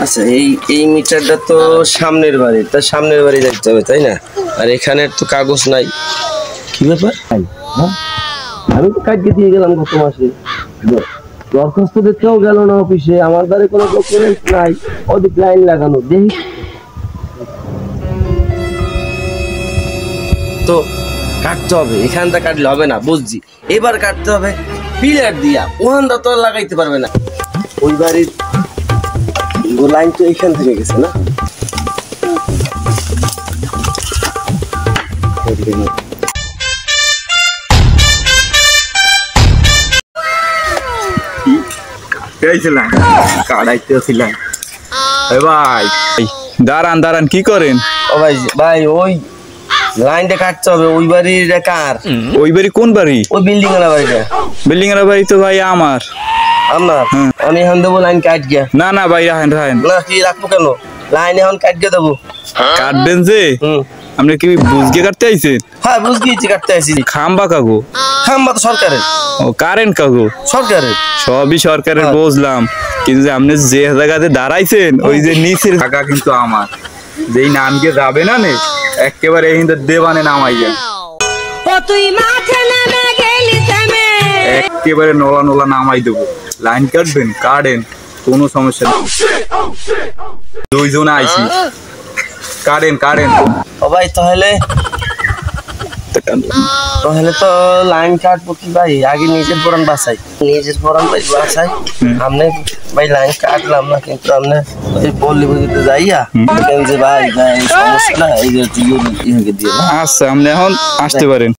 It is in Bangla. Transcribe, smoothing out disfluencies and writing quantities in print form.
আচ্ছা এই মিটারটা তো সামনের বাড়ি, তার সামনের বাড়ি যাইতে হবে তাই না? আর এখানে তো কাগজ নাই, কি ব্যাপার? আমি তো কাটকে দিয়ে গেলাম গত মাসে, দরখাস্ত দেখতেও গেল না অফিসে, আমার দ্বারে কোনো ডকুমেন্ট নাই, ওদিক লাইন লাগানো দেখি তো কাটতে হবে। এখানটা কাটলে হবে না, বুঝছি, এবার কাটতে হবে পিলার দিয়া, ওখানটা তো লাগাইতে পারবে না। ওই বাড়ির লাইন তো এখান থেকে গেছে না? দাঁড়ান দাঁড়ান, কি করেন? ও ভাই ভাই ওই লাইনটা কাটতে হবে। ওই বাড়ির কার? ওই বাড়ি কোন বাড়ি? ওই বিল্ডিং এর বাড়িটা। বিল্ডিং এর বাড়ি তো ভাই আমার। আপনার? আমি এখন দেবো লাইন কাট গিয়া। না না ভাই, রাখেন রাখেন। না কি রাখবো কেন, লাইন এখন কাট গিয়ে দেবো। কাটবেন যে? আপনি কি বুঝকে কাটতে আইছেন? হ্যাঁ বুঝগিয়েছি, কাটতে আইছি। খাম্বা কাগো? খাম্বা তো সরকারের। ও কারেন্ট কাগো? সরকারের। সবই সরকারের বুঝলাম, কিন্তু আপনি যে জায়গাতে দাঁড়াইছেন ওই যে নিচের জায়গা কিন্তু আমার। যেই নামকে যাবে না নে একেবারে কিন্তু দেবানে নামাই যায়, একেবারে নোলা নোলা নামাই দেবো। লাইন কাটবেন কাটেন, কোনো সমস্যা নেই। দুইজন আইছি, কাটেন কাটেন। ও ভাই তাহলে তো লাইন কাটবো কি ভাই? আগে নিজের পরান বাঁচাই, নিজের পরান ভাই বাঁচাই। আপনি ভাই লাইন কাটলাম না, কিন্তু আপনি ওই পল্লী বুঝতে যাইয়া যে ভাই সমস্যা না, এই যে দিয়ে। আচ্ছা আপনি এখন আসতে পারেন।